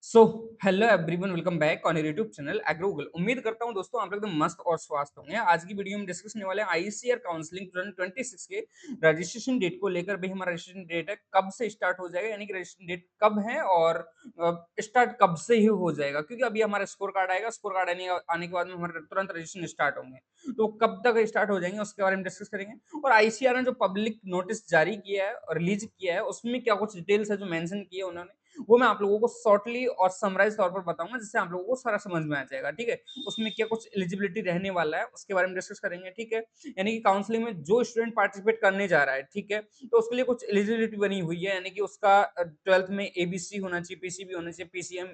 So hello everyone, welcome back on YouTube channel agro Google. उम्मीद करता हूं दोस्तों आप लोग एकदम मस्त और स्वस्थ होंगे। आज की वीडियो में डिस्कस करने वाले हैं आईसीआर काउंसलिंग 2026 के रजिस्ट्रेशन डेट को लेकर। भाई हमारा रजिस्ट्रेशन डेट है, कब से स्टार्ट हो जाएगा, यानी कि रजिस्ट्रेशन डेट कब है और स्टार्ट कब से ही हो जाएगा, क्योंकि अभी हमारा स्कोर कार्ड आएगा। स्कोर कार्ड आने के बाद में हमारे तुरंत रजिस्ट्रेशन स्टार्ट होंगे, तो कब तक स्टार्ट हो जाएंगे उसके बारे में डिस्कस करेंगे। और आईसीआर ने जो पब्लिक नोटिस जारी किया है और रिलीज किया है, उसमें क्या कुछ डिटेल्स है जो मेंशन किए उन्होंने, वो मैं आप लोगों को शॉर्टली और समराइज तौर पर बताऊंगा, जिससे आप लोगों को सारा समझ में आ जाएगा। ठीक है, उसमें क्या कुछ एलिजिबिलिटी रहने वाला है उसके बारे में डिस्कस करेंगे। ठीक है, यानी कि काउंसलिंग में जो स्टूडेंट पार्टिसिपेट करने जा रहा है, ठीक है, तो उसके लिए कुछ एलिजिबिलिटी बनी हुई है, यानी कि उसका 12th में एबीसी होना चाहिए, पीसीबी होना चाहिए, पीसीएम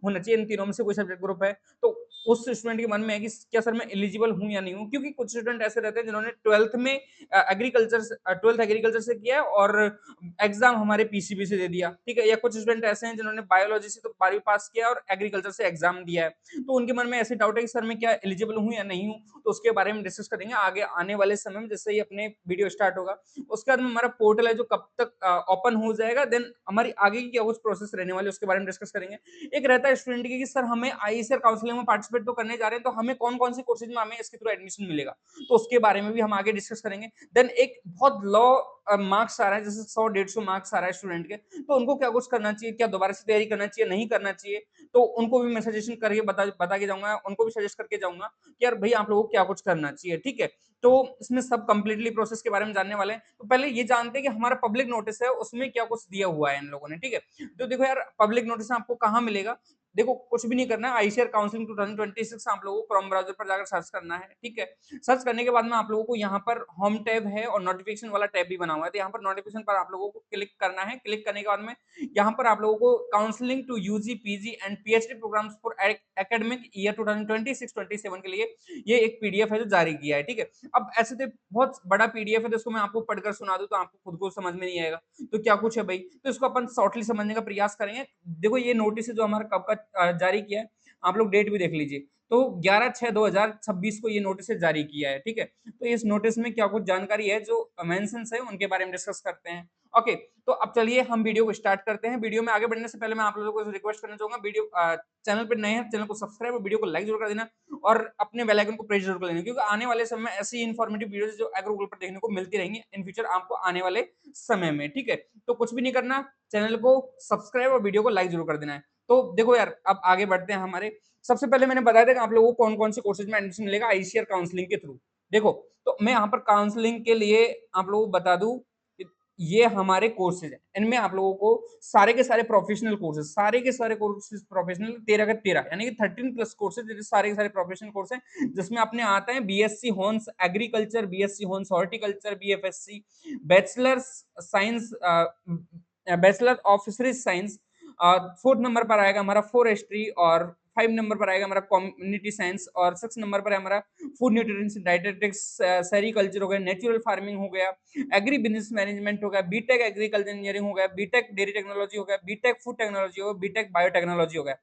होना चाहिए। इन तीनों में से कोई सब्जेक्ट ग्रुप है तो उस स्टूडेंट के मन में है कि क्या सर मैं एलिजिबल हूं या नहीं हूं, क्योंकि कुछ स्टूडेंट ऐसे रहते हैं जिन्होंने 12th में एग्रीकल्चर से किया और एग्जाम हमारे पीसीबी से दे दिया। ठीक है, या कुछ स्टूडेंट ऐसे हैं जिन्होंने बायोलॉजी से तो 12वीं पास किया और एग्रीकल्चर से एग्जाम दिया है, तो उनके मन में ऐसे डाउट है कि सर मैं क्या एलिजिबल हूं या नहीं हूं। तो उसके बारे में डिस्कस करेंगे आगे आने वाले समय में, जैसे ही अपने वीडियो स्टार्ट होगा। उसके बाद में हमारा पोर्टल है जो कब तक ओपन हो जाएगा, देन हमारी आगे की क्या कुछ प्रोसेस रहने वाली है उसके बारे में डिस्कस करेंगे। एक रहता है स्टूडेंट की कि सर हमें आईसीआर काउंसलिंग में पार्टिसिपेट तो करने जा रहे हैं, तो हमें कौन कौन से कोर्सेज में हमें इसके थ्रू एडमिशन मिलेगा, तो उसके बारे में भी हम आगे डिस्कस करेंगे। देन एक बहुत लो मार्क्स आ रहा है, जैसे 100-150 मार्क्स आ रहा है स्टूडेंट के, तो उनको क्या कुछ करना चाहिए, क्या दोबारा से तैयारी करना चाहिए, नहीं करना चाहिए, तो उनको भी मैं सजेशन करके बता के जाऊंगा, उनको भी सजेस्ट करके जाऊंगा कि यार भाई आप लोगों को क्या कुछ करना चाहिए। ठीक है, तो इसमें सब कंप्लीटली प्रोसेस के बारे में जानने वाले हैं। तो पहले ये जानते हैं कि हमारा पब्लिक नोटिस है उसमें क्या कुछ दिया हुआ है इन लोगों ने। ठीक है, तो देखो यार, पब्लिक नोटिस आपको कहाँ मिलेगा। देखो कुछ भी नहीं करना है, आईसीआर काउंसलिंग 2026 आप लोगों को क्रोम ब्राउजर पर जाकर सर्च करना है। ठीक है, सर्च करने के बाद में आप लोगों को यहाँ पर होम टैब है और नोटिफिकेशन वाला टैब भी बना हुआ है, तो यहाँ पर नोटिफिकेशन पर आप लोगों को क्लिक करना है। क्लिक करने के बाद में यहाँ पर आप लोगों को counselling to UG PG and PhD programmes for academic year 2026-27 के लिए ये एक पीडीएफ है जो जारी किया है। ठीक है, अब ऐसे तो बहुत बड़ा पीडीएफ है, तो इसको मैं आपको पढ़कर सुना दूं तो आपको खुद को समझ में नहीं आएगा तो क्या कुछ है भाई, तो इसको अपन शॉर्टली समझने का प्रयास करेंगे। देखो ये नोटिस है जो हमारा कब का जारी किया है, आप लोग डेट भी देख लीजिए, तो 11/6/2026 को ये नोटिस जारी किया है। ठीक है, तो इस नोटिस में क्या कुछ जानकारी है जो मेंशन है उनके बारे में डिस्कस करते हैं। ओके, तो अब चलिए हम वीडियो को स्टार्ट करते हैं। वीडियो में आगे बढ़ने से पहले मैं आप लोगों को रिक्वेस्ट करना चाहूंगा, वीडियो चैनल पर नए हैं चैनल को सब्सक्राइब और वीडियो को लाइक जरूर कर देना और अपने बेल आइकन को प्रेस जरूर कर लेना, क्योंकि आने वाले समय में ऐसी इन्फॉर्मेटिव वीडियोस जो एग्रो गूगल पर देखने को मिलती रहेंगी इन फ्यूचर आपको आने वाले समय में। ठीक है, तो कुछ भी नहीं करना, चैनल को सब्सक्राइब और वीडियो को लाइक जरूर कर देना है। तो देखो यार, अब आगे बढ़ते हैं। हमारे सबसे पहले मैंने बताया था कि आप लोगों को कौन कौन से कोर्सेज में एडमिशन मिलेगा आईसीआर काउंसलिंग के थ्रू। देखो, तो मैं यहाँ पर काउंसलिंग के लिए आप लोगों को बता दूं, ये हमारे कोर्सेज हैं, इनमें आप लोगों को सारे के सारे प्रोफेशनल कोर्सेज, सारे के सारे कोर्सेज प्रोफेशनल 13 का 13 यानी कि 13+ कोर्सेज, सारे के सारे प्रोफेशनल कोर्स हैं, जिसमें अपने आता है BSc horns agriculture, BSc horns horticulture, BFSc bachelors science, bachelor of fisheries science. 4th number पर आएगा हमारा फॉरेस्ट्री, और 5 नंबर पर आएगा हमारा कम्युनिटी साइंस, और 6 नंबर पर है हमारा फूड न्यूट्रिशन डाइटेटिक्स, सेरिकल्चर हो गया, नेचुरल फार्मिंग हो गया, एग्री बिजनेस मैनेजमेंट हो गया, बीटेक एग्रीकल्चर इंजीनियरिंग हो गया, बीटेक डेयरी टेक्नोलॉजी हो गया, बीटेक फूड टेक्नोलॉजी हो गया, बीटेक बायोटेक्नोलॉजी हो गया।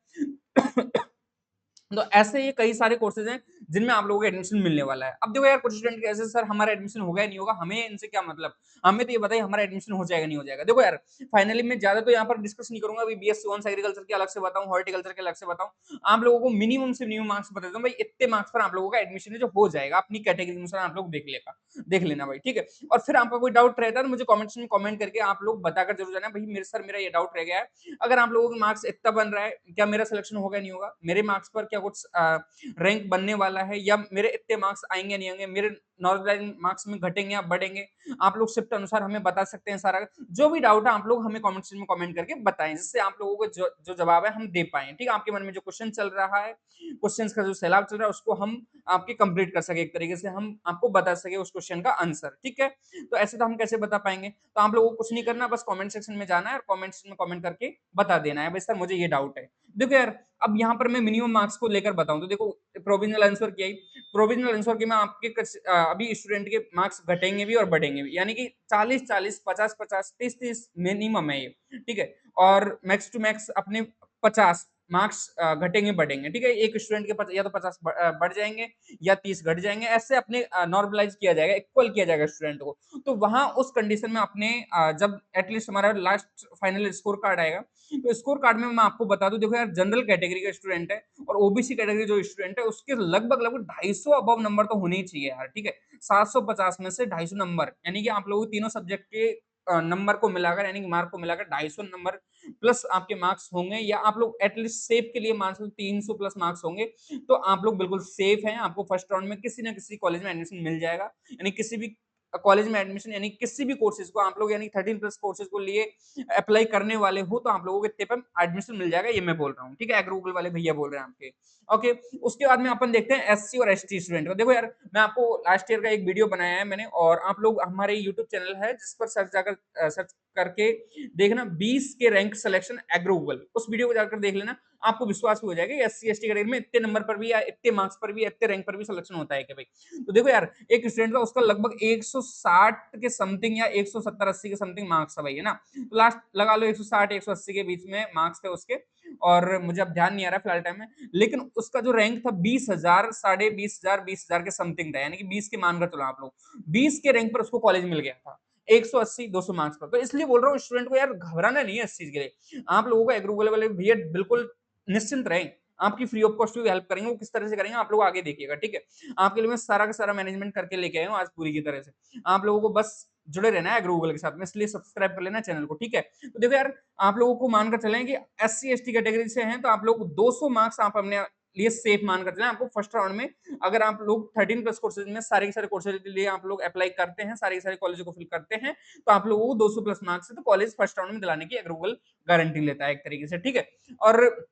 तो ऐसे ये कई सारे कोर्सेज हैं जिनमें आप लोगों को एडमिशन मिलने वाला है। अब देखो यार, कुछ स्टूडेंट कैसे सर हमारा एडमिशन होगा या नहीं होगा, हमें इनसे क्या मतलब, हमें तो ये बताइए हमारा एडमिशन हो जाएगा नहीं हो जाएगा। देखो यार, फाइनली मैं ज्यादा तो यहाँ पर डिस्कस नहीं करूंगा, अभी बीएससी ऑनर्स एग्रीकल्चर के अलग से बताऊं, हॉर्टिकल्चर के अलग से बताऊं। आप लोगों को मिनिमम से मिनिमम मार्क्स बता देता हूं भाई, इतने मार्क्स पर आप लोगों का एडमिशन है जो हो जाएगा, अपनी कैटेगरी अनुसार आप लोग देख लेना भाई। ठीक है, और फिर आपका कोई डाउट रहता है तो मुझे कमेंट्स में कमेंट करके आप लोग बताकर जरूर जाना भाई, मेरे सर मेरा ये डाउट रह गया है। अगर आप लोगों के मार्क्स इतना बन रहा है, क्या मेरा सिलेक्शन होगा नहीं होगा, मेरे मार्क्स पर क्या कुछ रैंक बनने वाला है, या मेरे इतने मार्क्स आएंगे नहीं आएंगे, मेरे नॉर्मल मार्क्स में घटेंगे या बढ़ेंगे, आप लोग शिफ्ट अनुसार हमें बता सकते हैं। सारा जो भी डाउट है आप लोग हमें कमेंट सेक्शन में कमेंट करके बताएं, जिससे आप लोगों को जो जवाब है हम दे पाए। ठीक है, आपके मन में जो क्वेश्चन चल रहा है, क्वेश्चन का जो सैलाब चल रहा है, उसको हम आपके कंप्लीट कर सके, एक तरीके से हम आपको बता सके उस क्वेश्चन का आंसर। ठीक है, तो ऐसे तो हम कैसे बता पाएंगे, तो आप लोगों को कुछ नहीं करना, बस कमेंट सेक्शन में जाना है और कमेंट सेक्शन में कमेंट करके बता देना है भाई सर मुझे ये डाउट है। देखो यार, अब यहाँ पर मैं मिनिमम मार्क्स को लेकर बताऊं तो देखो, प्रोविजनल आंसर किया ही, प्रोविजनल आंसर के में आपके अभी स्टूडेंट के मार्क्स घटेंगे भी और बढ़ेंगे भी, यानी कि 40-40, 50-50, 30-30 मिनिमम है ये। ठीक है, और मैक्स टू मैक्स अपने 50 मार्क्स घटेंगे, बढ़ेंगे, ठीक है? एक स्टूडेंट के या तो 50 बढ़ जाएँगे या 30 घट जाएँगे, ऐसे अपने नॉर्मलाइज़ किया जाएगा, इक्वल किया जाएगा स्टूडेंट को। तो वहाँ उस कंडीशन में अपने जब एटलीस्ट हमारा लास्ट फाइनल स्कोर कार्ड आएगा, तो स्कोर कार्ड में मैं आपको बता दूँ, देखो यार जनरल कैटेगरी का स्टूडेंट है और ओबीसी कैटेगरी जो स्टूडेंट है, उसके लगभग-लगभग 250 अबव नंबर तो होने ही चाहिए यार, ठीक है? 750 में से 250 नंबर, यानी कि आप लोगों को तीनों सब्जेक्ट के नंबर को मिलाकर यानी कि मार्क को मिलाकर 250 नंबर प्लस आपके मार्क्स होंगे या आप लोग एटलीस्ट सेफ के लिए मान सकते 300 प्लस मार्क्स होंगे, तो आप लोग बिल्कुल सेफ हैं, आपको फर्स्ट राउंड में किसी न किसी कॉलेज में एडमिशन मिल जाएगा। यानी किसी भी कॉलेज में एडमिशन यानी किसी भी कोर्सेज़ को आप लोग यानी 13 प्लस कोर्सेज़ को लिए अप्लाई करने वाले हो, तो आप लोगों को इतने पे एडमिशन मिल जाएगा, ये मैं बोल रहा हूँ, ठीक है? एग्री गूगल वाले भैया बोल रहे हैं आपके। ओके, उसके बाद में अपन देखते हैं एससी और एसटी स्टूडेंट को। देखो यार, मैं आपको लास्ट ईयर का एक वीडियो बनाया है मैंने और आप लोग हमारे यूट्यूब चैनल है जिस पर सर्च करके देखना 20 के रैंक सिलेक्शन एग्री गूगल, उस वीडियो को जाकर देख लेना, आपको विश्वास भी हो जाएगा कि एससी एसटी कैटेगरी में इतने नंबर पर भी या इतने मार्क्स पर भी, इतने रैंक पर भी सिलेक्शन होता है क्या भाई? तो देखो यार, एक स्टूडेंट का उसका लगभग 160 के समथिंग या 170-80 के समथिंग मार्क्स है भाई, है ना? तो लास्ट लगा लो 160-180 के बीच में मार्क्स थे उसके और मुझे अब ध्यान नहीं आ रहा फिलहाल टाइम में, लेकिन उसका जो रैंक था 20,000 साढ़े 20,000 20,000 के समथिंग था, यानी कि 20 के मानकर चलो आप लोग। 20 के रैंक पर उसको कॉलेज मिल गया था। 180 200 मार्क्स पर। तो इसलिए बोल रहा हूँ स्टूडेंट को यार घबराना नहीं है इस चीज़ के लिए। आप लोगों को एग्री वाले भैया बिल्कुल निश्चिंत रहें। आपकी फ्री ऑफ कॉस्ट भी हेल्प करेंगे, वो किस तरह से करेंगे आप लोग आगे देखिएगा, ठीक है? आपके लिए मैं सारा का सारा मैनेजमेंट करके लेके आया हूँ आज पूरी की तरह से। आप लोगों को बस जुड़े रहना है एग्री के साथ में, इसलिए सब्सक्राइब कर लेना चैनल को, ठीक है? तो देखो यार, आप लोगों को मानकर चलें कि एससी एसटी कैटेगरी से हैं तो आप लोग 200 मार्क्स आप अपने लिए सेफ मानकर चलें। आपको फर्स्ट राउंड में अगर आप लोग 13 प्लस कोर्सेज में सारे के सारे कोर्सेज के लिए आप लोग अप्लाई करते हैं, सारे के सारे कॉलेज को फिल करते हैं, तो आप लोगों को 200 प्लस मार्क्स से तो कॉलेज फर्स्ट राउंड में दिलाने की एग्री गारंटी लेता है एक तरीके से, ठीक है? और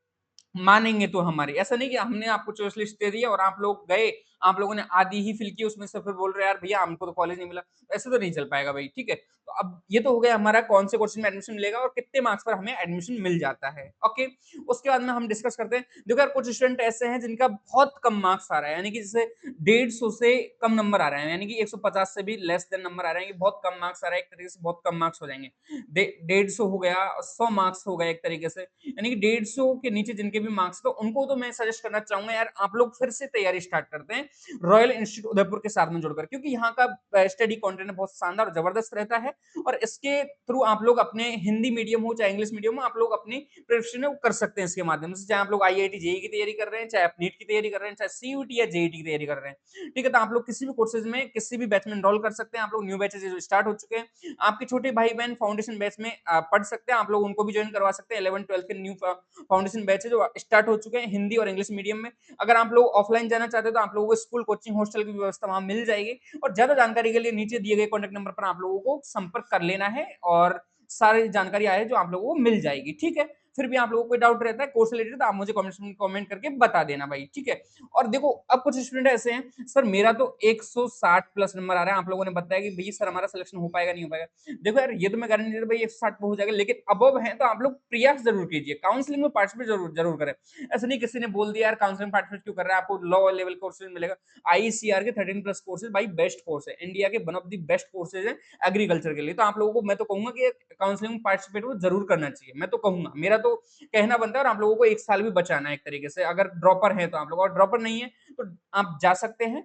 मानेंगे तो हमारी। ऐसा नहीं कि हमने आपको चॉइस लिस्ट दे दिया और आप लोग गए, आप लोगों ने आधी ही फिल की उसमें से फिर बोल रहे हैं यार भैया हमको तो कॉलेज नहीं मिला। ऐसे तो नहीं चल पाएगा भाई, ठीक है? तो अब ये तो हो गया हमारा कौन से कोर्स में एडमिशन मिलेगा और कितने मार्क्स पर हमें एडमिशन मिल जाता है। ओके, उसके बाद में हम डिस्कस करते हैं। देखो यार कुछ स्टूडेंट ऐसे हैं जिनका बहुत कम मार्क्स आ रहा है, यानी कि जैसे 150 से कम नंबर आ रहे हैं, यानी कि 150 से भी लेस देन नंबर आ रहे हैं कि बहुत कम मार्क्स आ रहा है, एक तरीके से बहुत कम मार्क्स हो जाएँगे। 150 हो गया, 100 मार्क्स हो गए एक तरीके से। यानी कि 150 के नीचे जिनके भी मार्क्स तो उनको तो मैं सजेस्ट करना चाहूँगा यार आप लोग फिर से तैयारी स्टार्ट करते हैं, रॉयल इंस्टीट्यूट उदयपुर के साथ में जुड़कर क्योंकि यहाँ का स्टडी कंटेंट बहुत शानदार और जबरदस्त रहता है और इसके थ्रू आप लोग अपने हिंदी मीडियम हो चाहे इंग्लिश मीडियम हो आप लोग अपनी प्रिपरेशन कर सकते हैं इसके माध्यम से, चाहे आप लोग आईआईटी जेईई की तैयारी कर रहे हैं, चाहे आप नीट की तैयारी कर रहे हैं, चाहे सीयूटी या जेईटी की तैयारी कर रहे हैं, ठीक है? तो आप लोग किसी भी कोर्सेज में किसी भी बैच में एनरोल कर सकते हैं, आप लोग न्यू बैचेज जो स्टार्ट हो चुके हैं, आपके छोटे भाई बहन फाउंडेशन बैच में पढ़ सकते हैं, आप लोग उनको भी ज्वाइन करवा सकते हैं। 11-12 के न्यू फाउंडेशन बैच है जो स्टार्ट हो चुके हैं हिंदी और इंग्लिश मीडियम में। अगर आप लोग ऑफलाइन जाना चाहते हैं तो आप लोगों को स्कूल, कोचिंग, हॉस्टल की व्यवस्था वहाँ मिल जाएगी और ज़्यादा जानकारी के लिए नीचे दिए गए कॉन्टैक्ट नंबर पर आप लोगों को संपर्क कर लेना है और सारी जानकारी आए जो आप लोगों को मिल जाएगी, ठीक है? फिर भी आप लोगों को कोई डाउट रहता है कोर्स से रिलेटेड तो आप मुझे कमेंट करके बता देना भाई, ठीक है? और देखो अब कुछ स्टूडेंट ऐसे हैं, सर मेरा तो 160 प्लस नंबर आ रहा है, आप लोगों ने बताया कि भई सर हमारा सिलेक्शन हो पाएगा, नहीं हो पाएगा। देखो यार ये तो मैं गारंटी नहीं दे रहा भाई 160 पे हो जाएगा, लेकिन अबव है तो आप लोग प्रयास ज़रूर कीजिए, काउंसलिंग में पार्टिसिपेट ज़रूर ज़रूर करें। ऐसा नहीं किसी ने बोल दिया यार काउंसलिंग में पार्टिसिपेट क्यों कर रहा है, आपको लॉ लेवल कोर्सेज मिलेगा। आईसीआर के 13 प्लस कोर्सेज भाई बेस्ट कोर्स है, इंडिया के one of the best courses है एग्रीकल्चर के लिए। तो आप लोगों को मैं तो कहूँगा कि काउंसलिंग में पार्टिसिपेट वो ज़रूर करना चाहिए, मैं तो कहूँगा। मेरा तो कहना बनता है और आप लोगों को 1 साल भी बचाना है एक तरीके से, अगर ड्रॉपर हैं तो आप लोग और ड्रॉपर नहीं है तो आप जा सकते हैं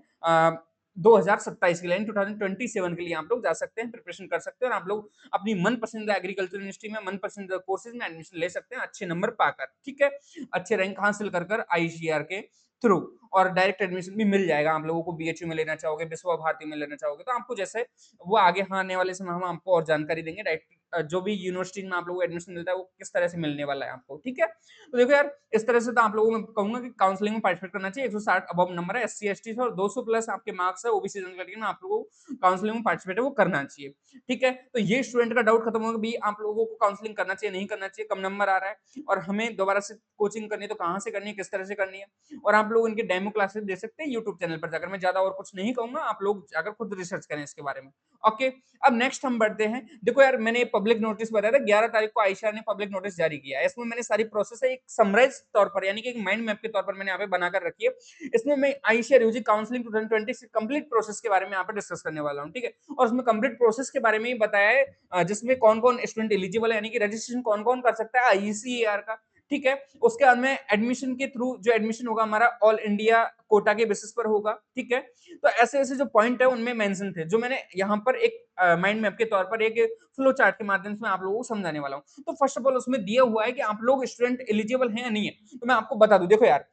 2027 के लिए यानी 2027 के लिए आप लोग जा सकते हैं, प्रिपरेशन कर सकते हैं और आप लोग अपनी मनपसंद एग्रीकल्चर यूनिवर्सिटी में मनपसंद कोर्सेज में एडमिशन ले सकते हैं अच्छे नंबर पाकर, ठीक है? अच्छे रैंक हासिल कर आईसीआर के थ्रू और डायरेक्ट एडमिशन भी मिल जाएगा आप लोगों को बीएचयू में लेना चाहोगे, विश्व भारती में लेना चाहोगे तो आपको जैसे वो आगे हाँ, आने वाले समय हम आपको और जानकारी देंगे डायरेक्ट जो भी यूनिवर्सिटी में आप लोगों को एडमिशन मिलता है वो किस तरह से मिलने वाला है आपको, ठीक है? तो देखो यार इस तरह से तो आप लोगों को मैं कहूँगा कि काउंसलिंग में पार्टिसिपेट करना चाहिए, 160 अबव नंबर है एससी एसटी से और 200 प्लस आपके मार्क्स है ओबीसी जनरल कैटेगरी में आप लोगों को काउंसलिंग में पार्टिसिपेट है वो करना चाहिए, ठीक है? तो ये स्टूडेंट का डाउट खत्म होगा, भी आप लोगों को काउंसलिंग करना चाहिए, नहीं करना चाहिए, कम नंबर आ रहा है और हमें दोबारा से कोचिंग करनी है तो कहाँ से करनी है, किस तरह से करनी है और आप लोग इनके डेमो क्लासेस दे सकते हैं यूट्यूब चैनल पर जाकर। मैं ज़्यादा और कुछ नहीं कहूँगा, आप लोग जाकर खुद रिसर्च करें इसके बारे में। ओके, अब नेक्स्ट हम बढ़ते हैं। देखो यार मैंने पब्लिक नोटिस बताया था 11 तारीख को आयशा ने पब्लिक नोटिस जारी किया है। इसमें मैंने सारी प्रोसेस है एक समराइज़ तौर पर यानी कि एक माइंड मैप के तौर पर मैंने यहाँ पे बनाकर रखी है। इसमें मैं आयशा यूजी काउंसलिंग 2020 की कंप्लीट प्रोसेस के बारे में यहाँ पे डिस्कस करने वाला हूँ, ठीक है? और उसमें कंप्लीट प्रोसेस के बारे में ही बताया है जिसमें कौन-कौन स्टूडेंट एलिजिबल है यानी कि रजिस्ट्रेशन कौन-कौन कर सकता है आईसीएआर का, ठीक है? उसके बाद में एडमिशन के थ्रू जो एडमिशन होगा हमारा ऑल इंडिया कोटा के बेसिस पर होगा, ठीक है? तो ऐसे-ऐसे जो पॉइंट है उनमें मेंशन थे, जो मैंने यहाँ पर एक माइंड मैप के तौर पर एक फ्लो चार्ट के माध्यम से मैं आप लोगों को समझाने वाला हूँ। तो फर्स्ट ऑफ ऑल उसमें दिया हुआ है कि आप लोग स्टूडेंट एलिजिबल हैं या नहीं है? तो मैं आपको बता दूँ, देखो यार,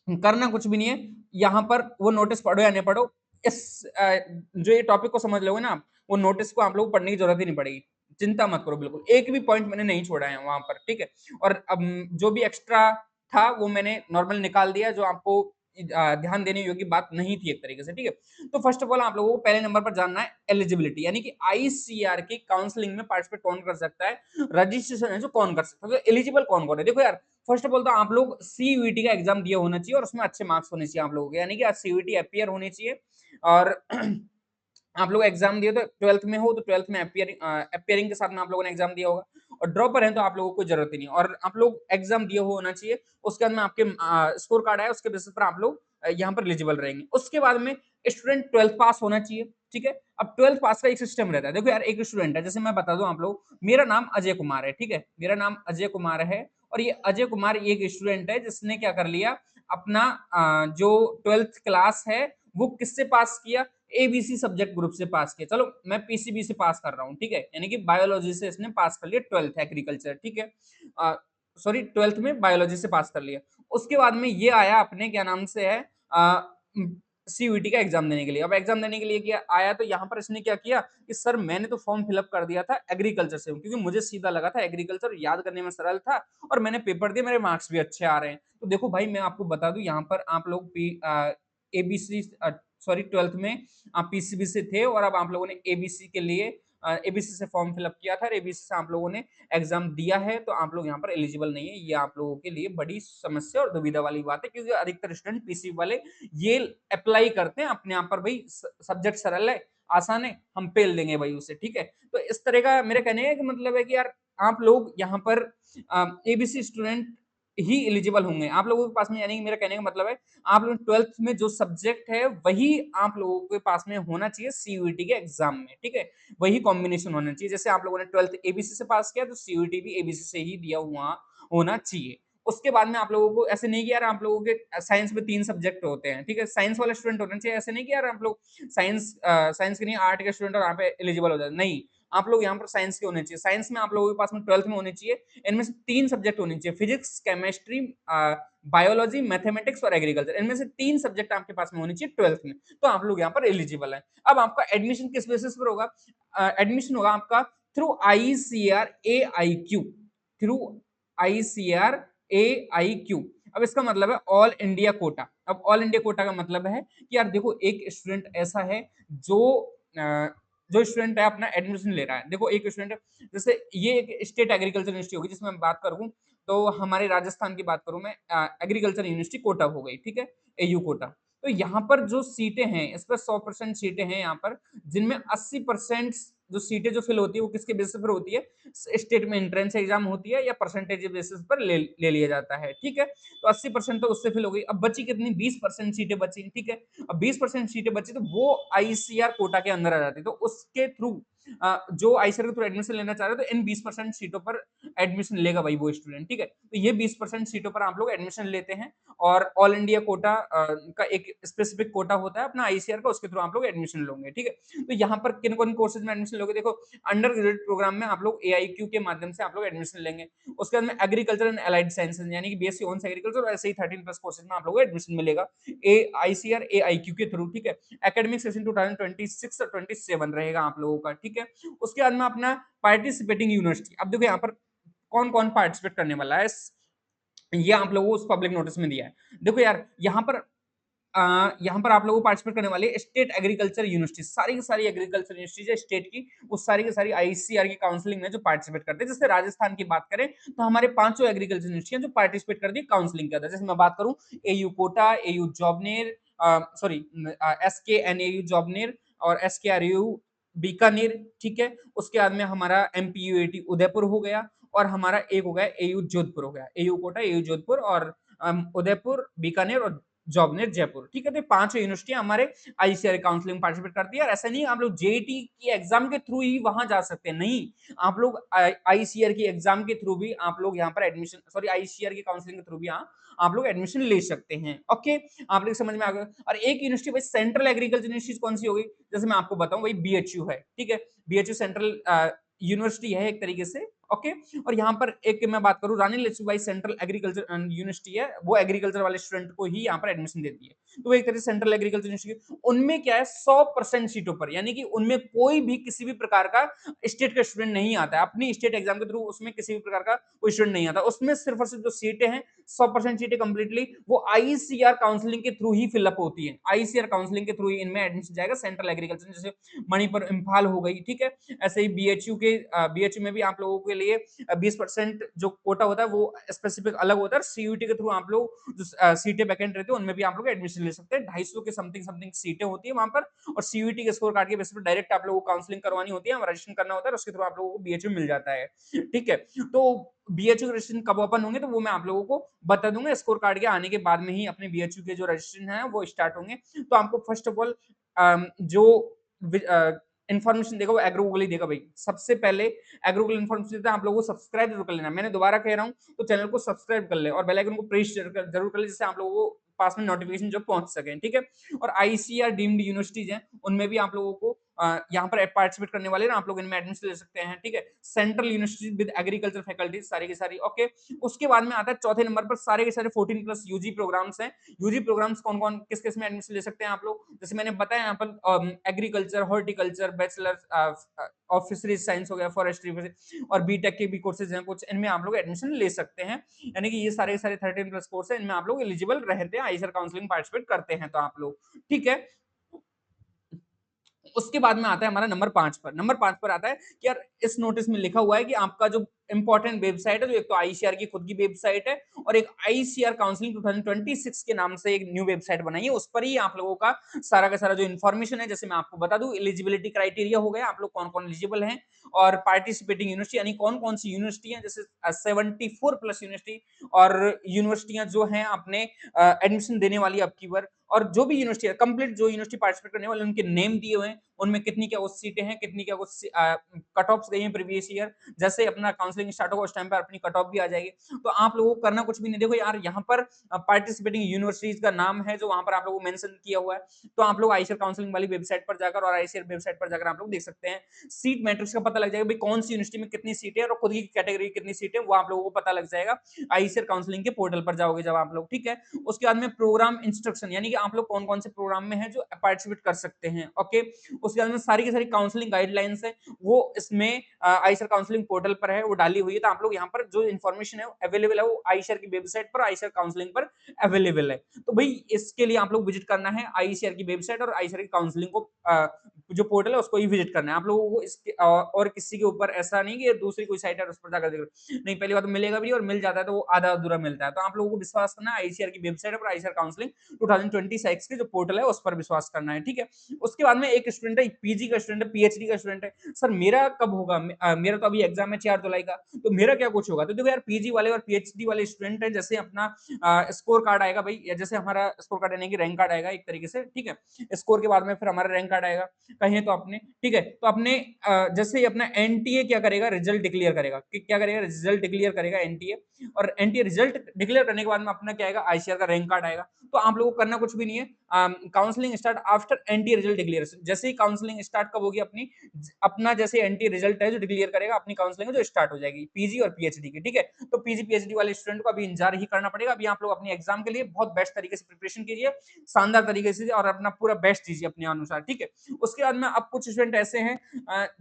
करना कुछ भी नहीं है, यहाँ पर वो नोटिस पढ़ो या नहीं पढ़ो, इस जो ये टॉपिक को समझ लोगे ना आप, वो नोटिस को आप लोगों को पढ़ने की ज़रूरत ही नहीं पड़ेगी। चिंता मत करो बिल्कुल, एक भी पॉइंट मैंने नहीं छोड़ा है वहाँ पर, ठीक है? और जो भी एक्स्ट्रा था वो मैंने नॉर्मल निकाल दिया, जो आपको ध्यान देने योग्य बात नहीं थी एक तरीके से, ठीक है? तो फर्स्ट ऑफ ऑल आप लोगों को पहले नंबर पर जानना है एलिजिबिलिटी, यानी कि आईसीआर की काउंसलिंग में पार्टिसिपेट कौन कर सकता है, रजिस्ट्रेशन है जो कौन कर सकता है, तो एलिजिबल कौन-कौन है? देखो यार, फर्स्ट ऑफ ऑल तो आप लोग सीयूईटी का एग्जाम दिया होना चाहिए और उसमें अच्छे मार्क्स होने चाहिए आप लोगों के, यानी कि आज सीयूईटी अपीयर होनी चाहिए और आप लोग एग्जाम दिए तो 12th में हो तो 12th में अपीयरिंग के साथ में आप लोगों ने एग्जाम दिया होगा और ड्रॉपर हैं तो आप लोगों को कोई जरूरत ही नहीं और आप लोग एग्जाम दिए हो होना चाहिए। उसके बाद में आपके स्कोर कार्ड आया, उसके बेसिस पर आप लोग यहाँ पर एलिजिबल रहेंगे। उसके बाद में स्टूडेंट 12th पास होना चाहिए, ठीक है? अब 12th पास का एक सिस्टम रहता है। देखो यार, एक स्टूडेंट है, जैसे मैं बता दूं आप लोग, मेरा नाम अजय कुमार है, ठीक है? मेरा नाम अजय कुमार है और ये अजय कुमार एक स्टूडेंट है जिसने क्या कर लिया, अपना जो 12th क्लास है वो किससे पास किया, एबीसी सब्जेक्ट ग्रुप से पास किया। चलो मैं पीसीबी से पास कर रहा हूँ, ठीक है? यानी कि बायोलॉजी से इसने पास कर लिया 12th एग्रीकल्चर, ठीक है? सॉरी 12th में बायोलॉजी से पास कर लिया। उसके बाद में ये आया अपने क्या नाम से है सीयूईटी का एग्जाम देने के लिए। अब एग्जाम देने के लिए क्या आया, तो यहाँ पर इसने क्या किया कि सर मैंने तो फॉर्म फिलअप कर दिया था एग्रीकल्चर से, क्योंकि मुझे सीधा लगा था एग्रीकल्चर याद करने में सरल था और मैंने पेपर दिया, मेरे मार्क्स भी अच्छे आ रहे हैं। तो देखो भाई, मैं आपको बता दूं, यहाँ पर आप लोग एबीसी सॉरी 12th में आप पीसीबी से थे और अब आप लोगों ने एबीसी के लिए एबीसी से फॉर्म फिलअप किया था और एबीसी से आप लोगों ने एग्जाम दिया है, तो आप लोग यहाँ पर एलिजिबल नहीं है। ये आप लोगों के लिए बड़ी समस्या और दुविधा वाली बात है, क्योंकि अधिकतर स्टूडेंट पीसीबी वाले ये अप्लाई करते हैं अपने आप पर, भाई सब्जेक्ट सरल है, आसान है, हम पेल देंगे भाई उसे, ठीक है? तो इस तरह का मेरे कहने का मतलब है कि यार आप लोग यहाँ पर एबीसी स्टूडेंट ही एलिजिबल होंगे आप लोगों के पास में, यानी कि मेरा कहने का मतलब है आप लोग 12th में जो सब्जेक्ट है वही आप लोगों के पास में होना चाहिए सीयूईटी के एग्जाम में, ठीक है? वही कॉम्बिनेशन होना चाहिए। जैसे आप लोगों ने 12th एबीसी से पास किया तो सीयूईटी भी एबीसी से ही दिया हुआ होना चाहिए। उसके बाद में आप लोगों को ऐसे नहीं कि यार आप लोगों के साइंस में 3 सब्जेक्ट होते हैं, ठीक है? साइंस वाले स्टूडेंट होने चाहिए, ऐसे नहीं कि यार आप लोग साइंस के नहीं आर्ट के स्टूडेंट और यहाँ पे एलिजिबल हो जाते, नहीं। आप लोग यहाँ पर साइंस के होने चाहिए। साइंस में आप लोगों के पास में 12th में होने चाहिए। इनमें से 3 सब्जेक्ट होने चाहिए, फिजिक्स, केमिस्ट्री, बायोलॉजी, मैथमेटिक्स और एग्रीकल्चर। इनमें से 3 सब्जेक्ट आपके पास में होने चाहिए 12th में, तो आप लोग यहाँ पर एलिजिबल हैं। अब आपका एडमिशन किस बेसिस पर होगा? एडमिशन होगा आपका थ्रू आईसीआर एआईक्यू, थ्रू आईसीआर एआईक्यू। अब इसका मतलब है ऑल इंडिया कोटा। अब ऑल इंडिया कोटा का मतलब है कि यार देखो, एक स्टूडेंट ऐसा है जो अ, जो स्टूडेंट है अपना एडमिशन ले रहा है। देखो एक स्टूडेंट है, जैसे ये एक स्टेट एग्रीकल्चर यूनिवर्सिटी होगी जिसमें मैं बात करूँ, तो हमारे राजस्थान की बात करूँ मैं, एग्रीकल्चर यूनिवर्सिटी कोटा हो गई, ठीक है? एयू कोटा। तो यहाँ पर जो सीटें हैं, इस पर 100% सीटें हैं यहाँ पर, जिनमें 80% जो सीटें जो फिल होती है वो किसके बेसिस पर होती है? स्टेट में एंट्रेंस एग्जाम होती है या परसेंटेज बेसिस पर ले लिया जाता है, ठीक है? तो 80% तो उससे फिल हो गई। अब बची कितनी? 20% सीटें बची, ठीक है? अब 20% सीटें बची तो वो आईसीआर कोटा के अंदर आ जाती है। तो उसके थ्रू जो आईसीआर के थ्रू एडमिशन लेना चाह रहे हो तो इन 20% सीटों पर एडमिशन लेगा भाई वो स्टूडेंट, ठीक है? तो ये 20% सीटों पर आप लोग एडमिशन लेते हैं और ऑल इंडिया कोटा का एक स्पेसिफिक कोटा होता है अपना आईसीआर का, उसके थ्रू आप लोग एडमिशन लोगे, ठीक है? तो यहाँ पर किन-किन कोर्सेज में एडमिशन लोगे? देखो, अंडर ग्रेजुएट प्रोग्राम में आप लोग एआईक्यू के माध्यम से आप लोग एडमिशन लेंगे। उसके बाद में एग्रीकल्चर एंड एलाइड साइंसेज यानी कि बीएससी ऑनर्स एग्रीकल्चर और ऐसे ही 13 प्लस कोर्सेज में आप लोगों को एडमिशन मिलेगा आईसीआर एआईक्यू के थ्रू, ठीक है? एकेडमिक सेशन 2026 और 27 रहेगा आप लोगों का, ठीक है? उसके बाद में अपना पार्टिसिपेटिंग यूनिवर्सिटी। अब देखो यहाँ पर कौन-कौन पार्टिसिपेट करने वाला है, ये आप लोगों को उस पब्लिक नोटिस में दिया है। देखो यार, यहाँ पर आप लोगों को पार्टिसिपेट करने वाली है स्टेट एग्रीकल्चर यूनिवर्सिटी, सारी की सारी एग्रीकल्चर यूनिवर्सिटीज है स्टेट की, वो सारी की सारी आईसीआर की काउंसलिंग में जो पार्टिसिपेट करते हैं। जैसे राजस्थान की बात करें तो हमारे 5 एग्रीकल्चर यूनिवर्सिटी जो पार्टिसिपेट करती है काउंसलिंग के अंदर। जैसे मैं बात करूँ, AU Kota, AU Jobner, sorry SKNAU Jobner और एसकेआरयू बीकानेर, ठीक है? उसके बाद में हमारा एमपीयूएटी उदयपुर हो गया और हमारा एक हो गया एयू जोधपुर हो गया। एयू कोटा, एयू जोधपुर और उदयपुर, बीकानेर और जॉबनेट जयपुर, ठीक है। तो 5 यूनिवर्सिटी हमारे आईसीआर काउंसलिंग में पार्टिसिपेट करती है और ऐसा नहीं आप लोग जेईटी की एग्जाम के थ्रू ही वहां जा सकते हैं, नहीं, आप लोग आईसीआर की एग्जाम के थ्रू भी आप लोग यहाँ पर एडमिशन, सॉरी आईसीआर की काउंसलिंग के थ्रू भी यहाँ आप लोग एडमिशन ले सकते हैं। ओके, आप लोग समझ में आ गया। और एक यूनिवर्सिटी भाई सेंट्रल एग्रीकल्चर यूनिवर्सिटी कौन सी होगी, जैसे मैं आपको बताऊं भाई बीएचयू है, ठीक है, बीएचयू सेंट्रल यूनिवर्सिटी है एक तरीके से। ओके, और यहाँ पर एक मैं बात करूं रानी लक्ष्मीबाई सेंट्रल एग्रीकल्चर यूनिवर्सिटी है, वो एग्रीकल्चर वाले स्टूडेंट को ही यहाँ पर एडमिशन देती है। तो वो एक तरह से सेंट्रल एग्रीकल्चर यूनिवर्सिटी, उनमें क्या है 100% सीटों पर, यानी कि उनमें कोई भी किसी भी प्रकार का स्टेट का स्टूडेंट नहीं आता है, अपनी स्टेट एग्जाम के थ्रू उसमें किसी भी प्रकार का कोई स्टूडेंट नहीं आता, उसमें सिर्फ और सिर्फ जो सीटें हैं 100% सीटें कंप्लीटली वो आईसीआर काउंसलिंग के थ्रू ही फिलअप होती है, आईसीआर काउंसलिंग के थ्रू ही इनमें एडमिशन जाएगा सेंट्रल एग्रीकल्चर, जैसे मणिपुर इम्फाल हो गई, ठीक है। ऐसे ही बीएचयू में भी आप लोगों के लिए 20% जो कोटा होता है वो स्पेसिफिक अलग होता है, सीयूटी के थ्रू आप लोग जो सीटें वैकेंट रहती है उनमें भी आप लोग एडमिशन ले सकते हैं, 250 के समथिंग समथिंग सीटें होती है वहां पर, और सीयूटी के स्कोर कार्ड के बेसिस पर डायरेक्ट आप लोगों को काउंसलिंग करवानी होती है, रजिस्ट्रेशन करना होता है, उसके थ्रू आप लोगों को बीएचयू मिल जाता है, ठीक है। तो बीएचयू के रजिस्ट्रेशन कब ओपन होंगे तो वो मैं आप लोगों को बता दूंगा, स्कोर कार्ड के आने के बाद में ही अपने बीएचयू के जो रजिस्ट्रेशन है वो स्टार्ट होंगे। तो आपको फर्स्ट ऑफ ऑल जो इन्फॉर्मेशन देगा वो एग्रो गूगल ही देगा भाई, सबसे पहले एग्रो गूगल इन्फॉर्मेशन देता है, आप लोगों को सब्सक्राइब जरूर कर लेना, मैंने दोबारा कह रहा हूँ, तो चैनल को सब्सक्राइब कर ले और बेल आइकन को प्रेस जरूर कर ले, जिससे आप लोगों को पास में नोटिफिकेशन जो पहुंच सके, ठीक है। और आईसीआर डीम्ड यूनिवर्सिटीज हैं उनमें भी आप लोगों को यहाँ पर पार्टिसिपेट करने वाले ना आप लोग इनमें एडमिशन ले सकते हैं, ठीक है। Central university with agriculture faculties सारी की सारी, ओके। उसके बाद में आता है चौथे नंबर पर सारे के सारे 14+ यूजी प्रोग्राम्स हैं। यूजी प्रोग्राम्स कौन कौन किस किस में एडमिशन ले सकते हैं आप लोग, जैसे मैंने बताया यहाँ पर agriculture, horticulture, bachelor of fisheries science हो गया, फॉरेस्ट्री और बीटेक के भी कोर्सेज हैं कुछ, इनमें आप लोग एडमिशन ले सकते हैं, यानी कि ये सारे सारे 13+ कोर्स है, इनमें आप लोग एलिजिबल रहते हैं, आईसीआर काउंसलिंग पार्टिसिपेट करते हैं तो आप लोग, ठीक है। उसके बाद में आता है हमारा नंबर 5 पर, नंबर 5 पर आता है कि यार इस नोटिस में लिखा हुआ है कि आपका जो इंपॉर्टेंट वेबसाइट है, जो एक तो आईसीआर की खुद की वेबसाइट है और एक आईसीआर काउंसलिंग 2026 के नाम से एक न्यू वेबसाइट बनाई है, उस पर ही आप लोगों का सारा जो इन्फॉर्मेशन है, जैसे मैं आपको बता दूं एलिजिबिलिटी क्राइटेरिया हो गया, आप लोग कौन कौन एलिजिबल हैं, और पार्टिसिपेटिंग यूनिवर्सिटी यानी कौन कौन सी यूनिवर्सिटी है, जैसे 74+ यूनिवर्सिटी और यूनिवर्सिटियां जो हैं अपने एडमिशन देने वाली अब की बार, और जो भी यूनिवर्सिटी है कंप्लीट जो यूनिवर्सिटी पार्टिसिपेट करने वाले उनके नेम दिए हुए हैं, उनमें कितनी क्या कुछ सीटें हैं, कितनी क्या कुछ कट ऑफ्स गई हैं प्रीवियस ईयर, जैसे अपना काउंसलिंग स्टार्ट होगा उस टाइम पर अपनी कट ऑफ भी आ जाएगी। तो आप लोगों को करना कुछ भी नहीं, देखो यार यहाँ पर पार्टिसिपेटिंग यूनिवर्सिटीज का नाम है जो वहां पर आप लोगों को मेंशन किया हुआ है, तो आप लोग आईसीआर काउंसलिंग वाली वेबसाइट पर जाकर और आईसीआर वेबसाइट पर जाकर आप लोग देख सकते हैं, सीट मैट्रिक्स का पता लग जाएगा भाई कौन सी यूनिवर्सिटी में कितनी सीटें हैं और खुद की कैटेगरी कितनी सीटें, वो आप लोगों को पता लग जाएगा आईसीआर काउंसलिंग के पोर्टल पर जाओगे जब आप लोग, ठीक है। उसके बाद में प्रोग्राम इंस्ट्रक्शन, यानी कि आप लोग कौन कौन से प्रोग्राम में हैं जो पार्टिसिपेट कर सकते हैं, ओके। उसके बाद में सारी की सारी काउंसलिंग गाइडलाइंस है वो इसमें आईसीआर काउंसलिंग पोर्टल पर है, वो डाली हुई है, तो आप लोग यहाँ पर जो इन्फॉर्मेशन है अवेलेबल है वो आईसीआर की वेबसाइट पर आईसीआर काउंसलिंग पर अवेलेबल है। तो भाई इसके लिए आप लोग विजिट करना है आईसीआर की वेबसाइट और आईसीआर की काउंसलिंग को जो पोर्टल है उसको ही विजिट करना है आप लोगों को, इसके और किसी के ऊपर ऐसा नहीं कि दूसरी कोई साइट है उस पर जाकर देख नहीं, पहली बात तो मिलेगा भी और मिल जाता है तो वो आधा अधूरा मिलता है, तो आप लोगों को विश्वास करना है आईसीआर की वेबसाइट पर आईसीआर काउंसलिंग 2026 के जो पोर्टल है उस पर विश्वास करना है, ठीक है। उसके बाद में एक स्टूडेंट है पीजी का स्टूडेंट है, पीएचडी का स्टूडेंट है, सर मेरा कब होगा, मेरा तो अभी एग्जाम है 4 जुलाई का, तो मेरा क्या कुछ होगा, तो देखो यार पीजी वाले और पीएचडी वाले स्टूडेंट है, जैसे अपना स्कोर कार्ड आएगा भाई, जैसे हमारा स्कोर कार्ड यानी कि रैंक कार्ड आएगा एक तरीके से, ठीक है, स्कोर के बाद में फिर हमारा रैंक कार्ड आएगा, कहें तो अपने, ठीक है, तो अपने जैसे ही अपना एनटीए क्या करेगा, रिजल्ट डिक्लेयर करेगा, क्या करेगा, रिजल्ट डिक्लेयर करेगा एनटीए, और एनटीए रिजल्ट डिक्लेयर करने के बाद में अपना क्या आएगा, आईसीआर का रैंक कार्ड आएगा। तो आप लोगों को करना कुछ भी नहीं है, counselling start after NTA result declaration, जैसे ही काउंसलिंग स्टार्ट कब होगी अपनी, अपना जैसे एनटीए रिजल्ट है जो डिक्लेयर करेगा अपनी काउंसलिंग जो स्टार्ट हो जाएगी पीजी और पीएचडी की, ठीक है। तो पीजी पीएचडी वाले स्टूडेंट को अभी इंतजार ही करना पड़ेगा, अभी आप लोग अपने एग्जाम के लिए बहुत बेस्ट तरीके से प्रिपरेशन कीजिए, शानदार तरीके से और अपना पूरा बेस्ट दीजिए अपने अनुसार, ठीक है। उसके बाद में अब कुछ स्टूडेंट ऐसे हैं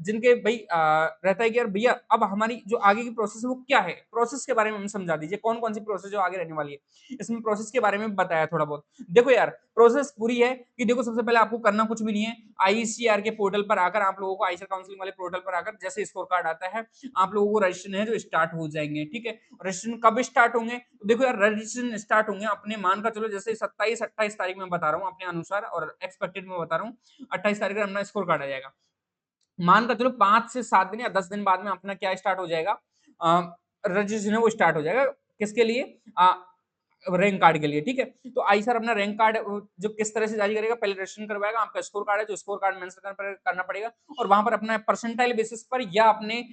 जिनके भाई रहता है कि यार भैया अब हमारी जो आगे की प्रोसेस है वो क्या है, प्रोसेस के बारे में हमें समझा दीजिए, कौन कौन सी प्रोसेस जो आगे रहने वाली है, इसमें प्रोसेस के बारे में बताया थोड़ा बहुत। देखो यार प्रोसेस पूरी है कि देखो सबसे पहले आपको करना कुछ भी नहीं है, आईसीआर के पोर्टल पर आकर आप लोगों को आईसीआर काउंसलिंग वाले पोर्टल पर आकर जैसे स्कोर कार्ड आता है आप लोगों को रजिस्ट्रेशन है जो स्टार्ट हो जाएंगे, ठीक है। रजिस्ट्रेशन कब स्टार्ट होंगे, तो देखो यार रजिस्ट्रेशन स्टार्ट होंगे अपने मान का चलो जैसे 27-28 तारीख में बता रहा हूँ अपने अनुसार और एक्सपेक्टेड में बता रहा हूँ, 28 तारीख को अपना स्कोर कार्ड आ जाएगा, मान कर चलो 5 से 7 दिन या 10 दिन बाद में अपना क्या स्टार्ट हो जाएगा, रजिस्ट्रेशन है वो स्टार्ट हो जाएगा, किसके लिए, रैंक कार्ड के लिए, ठीक है? तो आईसीआर अपना रैंक कार्ड जो किस तरह से जारी करेगा, पहले रजिस्ट्रेशन करवाएगा, आपका स्कोर कार्ड है, जो स्कोर कार्ड मेंशन करना पड़ेगा और वहाँ पर अपना परसेंटाइल बेसिस पर या अपने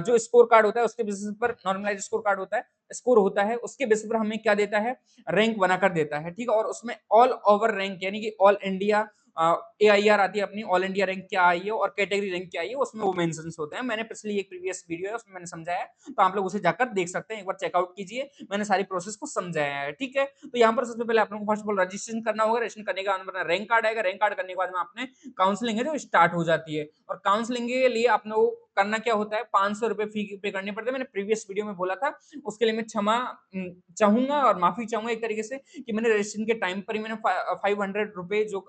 जो स्कोर कार्ड होता है उसके बेसिस पर, नॉर्मलाइज्ड स्कोर कार्ड होता है, स्कोर होता है, उसके बेसिस पर हमें क्या देता है, रैंक बनाकर देता है, ठीक है? और उसमें ऑल ओवर रैंक यानी कि ऑल इंडिया एआईआर आती है अपनी, ऑल इंडिया रैंक क्या आई है और कैटेगरी रैंक क्या आई है, उसमें वो मेंशन्स होते हैं। मैंने पिछली एक प्रीवियस वीडियो है उसमें मैंने समझाया है, तो आप लोग उसे जाकर देख सकते हैं, एक बार चेकआउट कीजिए, मैंने सारी प्रोसेस को समझाया है, ठीक है? तो यहाँ पर सबसे पहले आप लोगों को फर्स्ट ऑफ ऑल रजिस्ट्रेशन करना होगा, रजिस्ट्रेशन करने के बाद अपना रैंक कार्ड आएगा, रैंक कार्ड करने के बाद में आपने काउंसलिंग है जो स्टार्ट हो जाती है और काउंसलिंग के लिए आप लोग को करना क्या होता है, 500 रुपए फी पे करने पड़ते हैं। मैंने प्रीवियस वीडियो में बोला था, उसके लिए मैं क्षमा चाहूंगा और माफी चाहूंगा एक तरीके से कि मैंने रजिस्ट्रेशन के टाइम पर ही मैंने 500 रुपए जो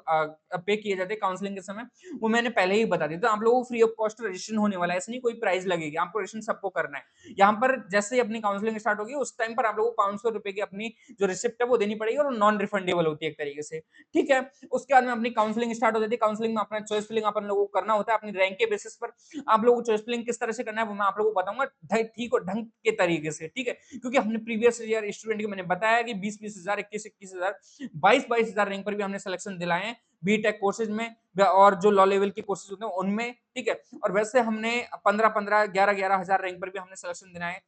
पे किए जाते हैं काउंसलिंग के समय, वो मैंने पहले ही बता दिया। तो आप लोगों को फ्री ऑफ कॉस्ट रजिस्ट्रेशन होने वाला है, ऐसे नहीं कोई प्राइस लगेगी, आपको रजिस्ट्रेशन सबको करना है। यहाँ पर जैसे ही अपनी काउंसलिंग स्टार्ट होगी उस टाइम पर आप लोगों को 500 रुपए की अपनी जो रिसिप्ट है वो देनी पड़ेगी और नॉन रिफंडेबल होती है एक तरीके से, ठीक है? उसके बाद में अपनी काउंसलिंग स्टार्ट हो जाती है, काउंसलिंग में अपना चॉइस फिलिंग अपन लोगों को करना होता है अपनी रैंक के बेसिस पर। आप लोगों को चॉइस फिलिंग किस तरह से करना है वो मैं आप लोगों को बताऊंगा ठीक और ढंग के तरीके से, ठीक है? क्योंकि हमने प्रीवियस ईयर स्टूडेंट को मैंने बताया कि 20-20 हजार, 21-21 हजार, 22-22 हजार रैंक पर भी हमने सिलेक्शन दिलाए हैं बीटेक कोर्सेज में और जो लॉ लेवल के कोर्सेज होते हैं उनमें, ठीक है? और वैसे हमने 15-15, 11-11 हजार रैंक पर भी हमने सिलेक्शन दिलाए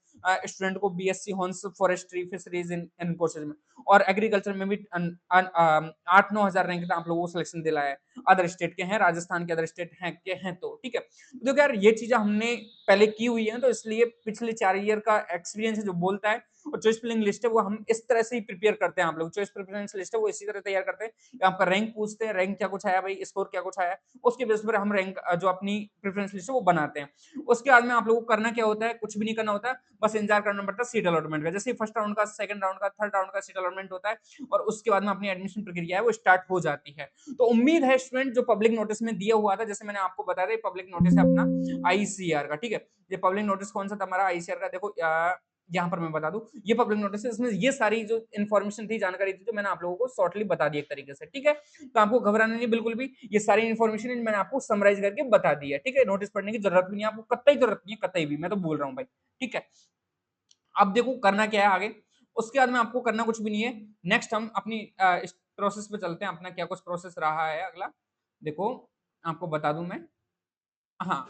स्टूडेंट को बीएससी हॉर्न्स फॉरेस्ट्री फिशरीज इन कोर्सेज में और एग्रीकल्चर में भी 8-9 हजार रैंक तक आप लोगों को सिलेक्शन दिलाया है। अदर स्टेट के हैं, राजस्थान के अदर स्टेट हैं के हैं तो, ठीक है? तो देखो यार ये चीजें हमने पहले की हुई है, तो इसलिए पिछले 4 ईयर का एक्सपीरियंस है जो बोलता है। और चॉइस फिलिंग लिस्ट है वो हम इस तरह से ही प्रिपेयर करते हैं, आप लोग चॉइस प्रेफरेंस लिस्ट है वो इसी तरह तैयार करते हैं कि आपका रैंक पूछते हैं, रैंक क्या कुछ आया भाई, स्कोर क्या कुछ आया, उसके बेस पर हम रैंक जो अपनी प्रेफरेंस लिस्ट है वो बनाते हैं। उसके बाद में आप लोगों को करना क्या होता है, कुछ भी नहीं करना होता है, बस इंतजार करना पड़ता है सीट अलॉटमेंट का। जैसे फर्स्ट राउंड का, सेकंड राउंड का, थर्ड राउंड का सीट अलॉटमेंट होता है और उसके बाद में अपनी एडमिशन प्रक्रिया है वो स्टार्ट हो जाती है। तो उम्मीद है स्टूडेंट जो पब्लिक नोटिस में दिया हुआ था, जैसे मैंने आपको बताया था, पब्लिक नोटिस है अपना आईसीआर का, ठीक है? ये पब्लिक नोटिस कौन सा था हमारा, आईसीआर का। देखो यहाँ पर मैं बता दूं, ये पब्लिक नोटिस है, इसमें ये सारी जो इन्फॉर्मेशन थी, जानकारी थी, जो मैंने आप लोगों को शॉर्टली बता दी एक तरीके से, ठीक है? तो आपको घबराना नहीं बिल्कुल भी, ये सारी इन्फॉर्मेशन मैंने आपको समराइज करके बता दी है, ठीक है? नोटिस पढ़ने की जरूरत भी नहीं है आपको, कतई जरूरत नहीं है, कतई भी, मैं तो बोल रहा हूँ भाई, ठीक है? अब देखो करना क्या है आगे, उसके बाद में आपको करना कुछ भी नहीं है। नेक्स्ट हम अपनी इस प्रोसेस पे चलते हैं, अपना क्या कुछ प्रोसेस रहा है अगला। देखो आपको बता दूं मैं, हाँ,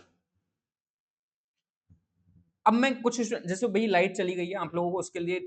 अब मैं कुछ जैसे भाई लाइट चली गई है, आप लोगों को उसके लिए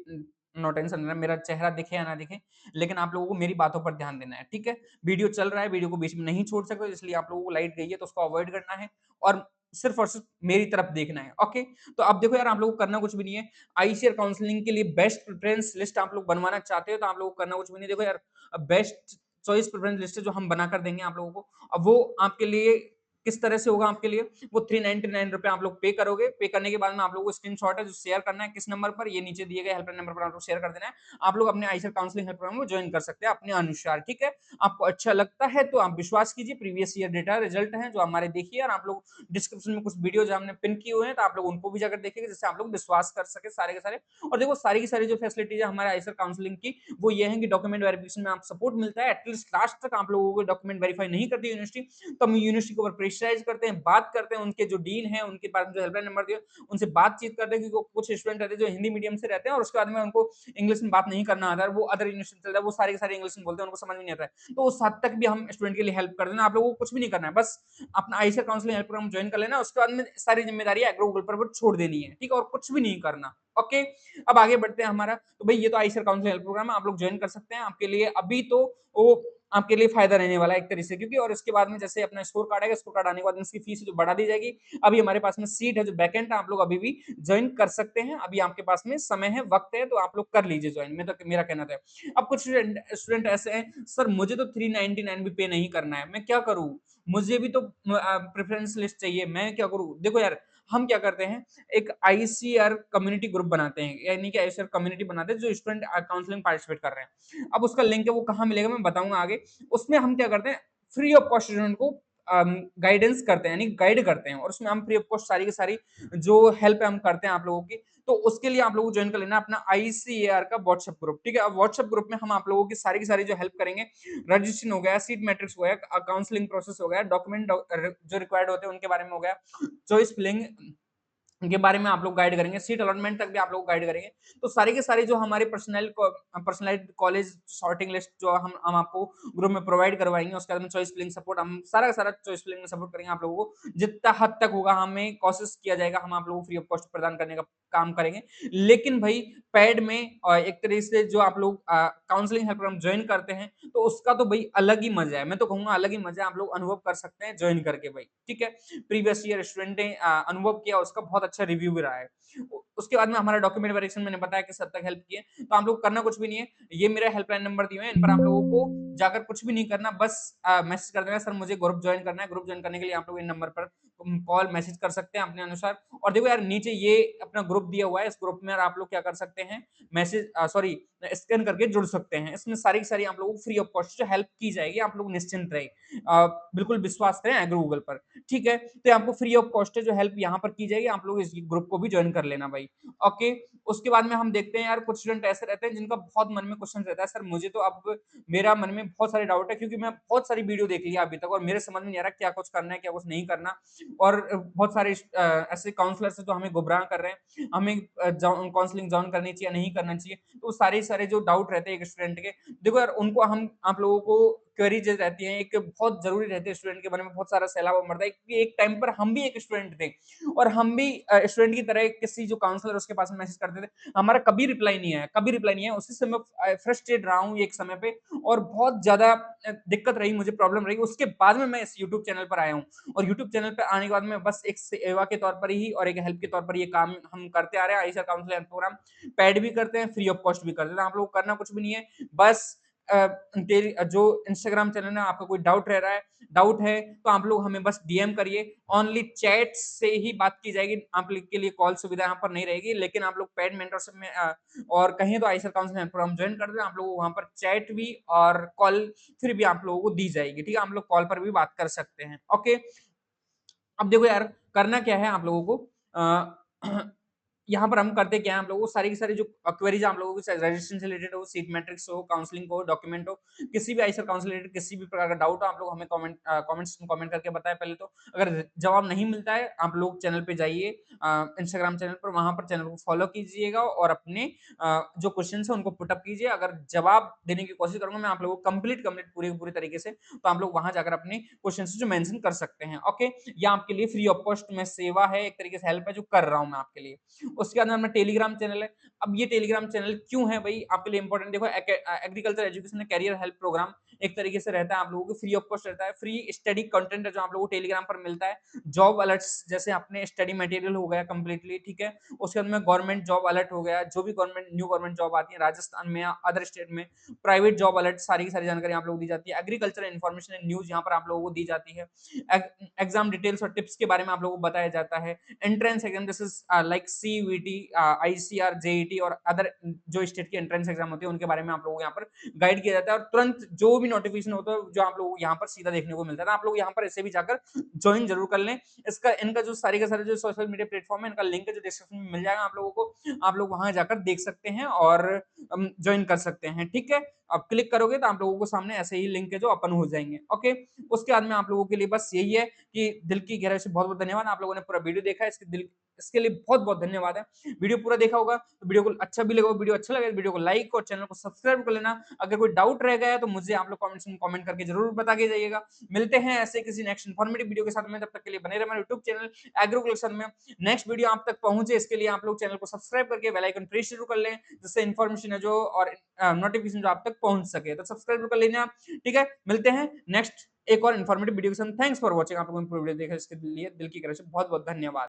नो टेंशन लेना, मेरा चेहरा दिखे या ना दिखे, लेकिन आप लोगों को मेरी बातों पर ध्यान देना है, ठीक है? वीडियो चल रहा है, वीडियो को बीच में नहीं छोड़ सकते, इसलिए आप लोगों को लाइट गई है तो उसको अवॉइड करना है और सिर्फ मेरी तरफ देखना है, ओके? तो अब देखो यार, आप लोगों को करना कुछ भी नहीं है। आईसीआर काउंसलिंग के लिए बेस्ट प्रेफरेंस लिस्ट आप लोग बनवाना चाहते हो तो आप लोगों को करना कुछ भी नहीं। देखो यार, बेस्ट चॉइस प्रेफरेंस लिस्ट है जो हम बनाकर देंगे आप लोगों को। अब वो आपके लिए किस तरह से होगा, आपके लिए वो 399 रुपए आप लोग पे करोगे। पे करने के बाद में आप लोगों को स्क्रीनशॉट है जो शेयर करना है, किस नंबर पर, ये नीचे दिए गए हेल्पलाइन नंबर पर आप लोग शेयर कर देना है। आप लोग अपने आईसीआर काउंसलिंग हेल्प प्रोग्राम में ज्वाइन कर सकते हैं अपने अनुसार, ठीक है? आपको अच्छा लगता है तो आप विश्वास कीजिए, प्रीवियस ईयर डेटा रिजल्ट है जो हमारे देखिए, और आप लोग डिस्क्रिप्शन में कुछ वीडियो जो हमने पिन किए हुए हैं तो आप लोग उनको भी जाकर देखेंगे, जिससे आप लोग विश्वास कर सके सारे के सारे। और देखो सारी की सारी जो फैसिलिटीज है हमारे आईसीआर काउंसलिंग की, वो ये है कि डॉक्यूमेंट वेरिफिकेशन में आप सपोर्ट मिलता है, एटलीस्ट लास्ट तक आप लोगों को डॉक्यूमेंट वेरीफाई नहीं करती यूनिवर्सिटी, तो हम यूनिवर्सिटी के ऊपर प्रेशराइज करते हैं, बात करते हैं, उनके जो डीन है उनके पास जो हेल्पलाइन नंबर दिए उनसे बातचीत करते हैं, क्योंकि कुछ स्टूडेंट रहते हैं जो हिंदी मीडियम से रहते हैं और उसके बाद में उनको इंग्लिश में बात नहीं करना आता है, वो अदर यूनिवर्सिटी चलता है, वो सारे के सारे इंग्लिश में बोलते हैं, उनको समझ में नहीं आता है, तो उस हद तक भी हम स्टूडेंट के लिए हेल्प कर देना। आप लोगों को कुछ भी नहीं करना है, बस अपना ICR counselling help programme join कर लेना, उसके बाद में सारी जिम्मेदारी एग्रो गूगल पर छोड़ देनी है, ठीक है? और कुछ भी नहीं करना, ओके? अब आगे बढ़ते हैं हमारा, तो भाई ये तो आईसीआर काउंसलिंग हेल्प प्रोग्राम है, आप लोग ज्वाइन कर सकते हैं, आपके लिए अभी तो वो आपके लिए फायदा रहने वाला है एक तरीके से, क्योंकि और इसके बाद में जैसे अपना स्कोर कार्ड आएगा, स्कोर कार्ड आने के बाद इसकी फीस जो बढ़ा दी जाएगी। अभी हमारे पास में सीट है जो वैकेंट है, आप लोग अभी भी ज्वाइन कर सकते हैं, अभी आपके पास में समय है, वक्त है, तो आप लोग कर लीजिए ज्वाइन, मैं तो मेरा कहना था। अब कुछ स्टूडेंट ऐसे हैं, सर मुझे तो 399 भी पे नहीं करना है, मैं क्या करूं, मुझे भी तो प्रेफरेंस लिस्ट चाहिए, मैं क्या करूं? देखो यार, हम क्या करते हैं, एक आईसीआर कम्युनिटी ग्रुप बनाते हैं, यानी कि आईसीआर कम्युनिटी बनाते हैं जो स्टूडेंट काउंसलिंग पार्टिसिपेट कर रहे हैं। अब उसका लिंक है वो कहाँ मिलेगा मैं बताऊंगा आगे। उसमें हम क्या करते हैं, फ्री ऑफ कॉस्ट स्टूडेंट को गाइडेंस करते हैं, यानी गाइड करते हैं, और उसमें हम फ्री ऑफ कॉस्ट सारी की सारी जो हेल्प है हम करते हैं आप लोगों की। तो उसके लिए आप लोगों को ज्वाइन कर लेना अपना आईसीएआर का व्हाट्सएप ग्रुप, ठीक है? अब व्हाट्सएप ग्रुप में हम आप लोगों की सारी जो हेल्प करेंगे, रजिस्ट्रेशन हो गया, सीट मैट्रिक्स हो गया, काउंसलिंग प्रोसेस हो गया, डॉक्यूमेंट जो रिक्वायर्ड होते हैं उनके बारे में हो गया, चॉइस फिलिंग, के बारे में आप लोग गाइड करेंगे, सीट अलॉटमेंट तक भी आप लोग गाइड करेंगे। तो सारे के सारे जो हमारे पर्सनलाइज्ड कॉलेज सॉर्टिंग लिस्ट जो हम आपको ग्रुप में प्रोवाइड करवाएँगे, उसके बाद में चॉइस फिलिंग सपोर्ट हम सारा का सारा चॉइस फिलिंग में सपोर्ट करेंगे आप लोगों को। जितना हद तक होगा हमें कोशिश किया जाएगा, हम आप लोगों को फ्री ऑफ कॉस्ट प्रदान करने का काम करेंगे। लेकिन भई पेड में एक तरीके से जो आप लोग काउंसलिंग हेल्प प्रोग्राम जॉइन करते हैं, तो उसका तो भई अलग ही मज़ा है। मैं तो कहूँगा अलग ही मज़ा है, आप लोग अनुभव कर सकते हैं जॉइन करके भई, ठीक है? प्रीवियस ईयर स्टूडेंट ने अनुभव किया, उसका बहुत अच्छा रिव्यू भी रहा है। उसके बाद में हमारा डॉक्यूमेंट वेरिफिकेशन मैंने बताया किस हद तक हेल्प की है। तो आप लोग करना कुछ भी नहीं है, ये मेरा हेल्पलाइन नंबर दिए हुए हैं, इन पर आप लोगों को जाकर कुछ भी नहीं करना, बस मैसेज कर देना, सर मुझे ग्रुप जॉइन करना है। ग्रुप जॉइन करने के लिए आप लोग इन नंबर पर कॉल, मैसेज कर सकते हैं अपने अनुसार। और देखो यार नीचे ये अपना ग्रुप दिया हुआ है, इस ग्रुप में आप लोग क्या कर सकते हैं, मैसेज सॉरी स्कैन करके जुड़ सकते हैं। इसमें सारी की सारी आप लोगों को फ्री ऑफ कॉस्ट जो हेल्प की जाएगी, आप लोग निश्चिंत रहिए। बिल्कुल विश्वास करें एग्रो गूगल पर, ठीक है? तो आपको फ्री ऑफ कॉस्ट है जो हेल्प यहाँ पर की जाएगी, आप लोग इस ग्रुप को भी जॉइन कर लेना भाई। ओके, उसके बाद में हम देखते हैं यार कुछ स्टूडेंट ऐसे रहते हैं जिनका बहुत मन में क्वेश्चन रहता है, सर मुझे तो अब मेरा मन में बहुत सारे डाउट है क्योंकि मैं बहुत सारी वीडियो देख लिया अभी तक और मेरे समझ में नहीं आ रहा क्या कुछ करना है, क्या कुछ नहीं करना। और बहुत सारे ऐसे काउंसलर्स हैं जो हमें गुमराह कर रहे हैं, हमें काउंसलिंग जॉइन करनी चाहिए या नहीं करना चाहिए। तो सारे जो डाउट रहते हैं एक स्टूडेंट के, देखो यार उनको हम आप लोगों को क्वेरीज रहती हैं, एक बहुत ज़रूरी रहती है स्टूडेंट के मन में बहुत सारा सैलाब उमड़ता है कि एक टाइम पर हम भी एक स्टूडेंट थे और हम भी स्टूडेंट की तरह किसी जो काउंसलर उसके पास में मैसेज करते थे, हमारा कभी रिप्लाई नहीं आया, कभी रिप्लाई नहीं आया। उसी से मैं फ्रस्ट्रेट रहा हूँ एक समय पे और बहुत ज़्यादा दिक्कत रही, मुझे प्रॉब्लम रही। उसके बाद में मैं इस यूट्यूब चैनल पर आया हूँ और यूट्यूब चैनल पे आने के बाद में बस एक सेवा के तौर पर ही और एक हेल्प के तौर पर ये काम हम करते आ रहे हैं। आईसीआर काउंसलर प्रोग्राम पेड भी करते हैं, फ्री ऑफ कॉस्ट भी करते हैं। आप लोग को करना कुछ भी नहीं है, बस जो इंस्टाग्राम चैनल है आपका कोई डाउट है तो आप लोग हमें बस डीएम करिए। ओनली चैट से ही बात की जाएगी, आप लोग के लिए कॉल सुविधा यहाँ पर नहीं रहेगी। लेकिन आप लोग पेड मेंटरशिप में और कहीं तो आईसीआर काउंसलिंग प्रोग्राम ज्वाइन कर दें, आप लोगों को वहाँ पर चैट भी और कॉल फिर भी आप लोगों को दी जाएगी, ठीक है? आप लोग कॉल पर भी बात कर सकते हैं, ओके? अब देखो यार करना क्या है आप लोगों को यहाँ पर हम करते क्या है, आप लोगों को सारी की सारी जो क्वेरीज आप लोगों को रजिस्ट्रेशन से रिलेटेड हो, सीट मैट्रिक्स हो, काउंसलिंग हो, डॉक्यूमेंट हो, किसी भी आईसीआर काउंसिल रिलेटेड किसी भी प्रकार का डाउट हो, आप लोग हमें कमेंट्स में कमेंट करके बताएं पहले तो। अगर जवाब नहीं मिलता है आप लोग चैनल पे जाइए, इंस्टाग्राम चैनल पर, वहां पर चैनल को फॉलो कीजिएगा और अपने जो क्वेश्चन है उनको पुटअप कीजिए। अगर जवाब देने की कोशिश करूंगा मैं आप लोगों को कंप्लीट पूरी पूरी तरीके से, तो आप लोग वहां जाकर अपने क्वेश्चन जो मेंशन कर सकते हैं, ओके? या आपके लिए फ्री ऑफ कॉस्ट में सेवा है, एक तरीके से हेल्प है जो कर रहा हूं मैं आपके लिए। उसके बाद में टेलीग्राम चैनल है। अब ये टेलीग्राम चैनल क्यों है भाई आपके लिए इंपॉर्टेंट, देखो agriculture education and career help programme एक तरीके से रहता है, आप लोगों को फ्री ऑफ कॉस्ट रहता है, फ्री स्टडी कंटेंट है जो आप लोगों को टेलीग्राम पर मिलता है। जॉब अलर्ट्स जैसे अपने स्टडी मटेरियल हो गया कंप्लीटली, ठीक है? उसके बाद में गवर्नमेंट जॉब अलर्ट हो गया, जो भी न्यू गवर्नमेंट जॉब आती है राजस्थान में या अदर स्टेट में, प्राइवेट जॉब अलर्ट, सारी की सारी जानकारी आप लोगों को दी जाती है। एग्रीकल्चर इन्फॉर्मेशन एंड न्यूज यहाँ पर आप लोगों को दी जाती है। एग्जाम डिटेल्स और टिप्स के बारे में आप लोगों को बताया जाता है। एंट्रेंस एग्जाम जैसे लाइक सीयूईटी, आईसीआर, जेईटी और अदर जो स्टेट की एंट्रेंस एग्जाम होती है उनके बारे में आप लोगों को यहाँ पर गाइड किया जाता है और तुरंत जो भी नोटिफिकेशन होता है जो आप लोगों को यहाँ पर सीधा देखने को मिलता है ना, आप लोग यहाँ पर ऐसे भी जाकर ज्वाइन जरूर कर लें। इसका इनका जो सारे का सारे जो सोशल मीडिया प्लेटफॉर्म है, इनका लिंक जो डिस्क्रिप्शन में मिल जाएगा आप लोगों को, आप लोग वहां जाकर देख सकते हैं और ज्वाइन कर सकते हैं, ठीक है? अब क्लिक करोगे तो आप लोगों को सामने ऐसे ही लिंक है जो ओपन हो जाएंगे, ओके? उसके बाद में आप लोगों के लिए बस यही है कि दिल की गहराई से बहुत बहुत धन्यवाद, आप लोगों ने पूरा वीडियो देखा है, इसके लिए बहुत बहुत धन्यवाद है। वीडियो पूरा देखा होगा तो वीडियो को अच्छा भी लगा, वीडियो अच्छा लगे वीडियो को लाइक और चैनल को सब्सक्राइब कर लेना। अगर कोई डाउट रह गया है तो मुझे आप लोग कमेंट्स में कमेंट करके जरूर बता के जाइएगा। मिलते हैं ऐसे किसी नेक्स्ट इन्फॉर्मेटिव वीडियो के साथ में, तब तक के लिए बने रहे हमारे यूट्यूब चैनल एग्रो कलेक्शन में। नेक्स्ट वीडियो आप तक पहुंचे इसके लिए आप लोग चैनल को सब्सक्राइब करके बेल आइकन प्रेस जरूर कर लें, जिससे इन्फॉर्मेशन है जो और नोटिफिकेशन जो आप तक पहुंच सके, तो सब्सक्राइब कर लेना, ठीक है? मिलते हैं नेक्स्ट एक और इन्फॉर्मेटिव वीडियो के साथ। थैंक्स फॉर वॉचिंग, आप लोगों ने पूरी वीडियो देखा इसके लिए दिल की गहराई से बहुत बहुत धन्यवाद।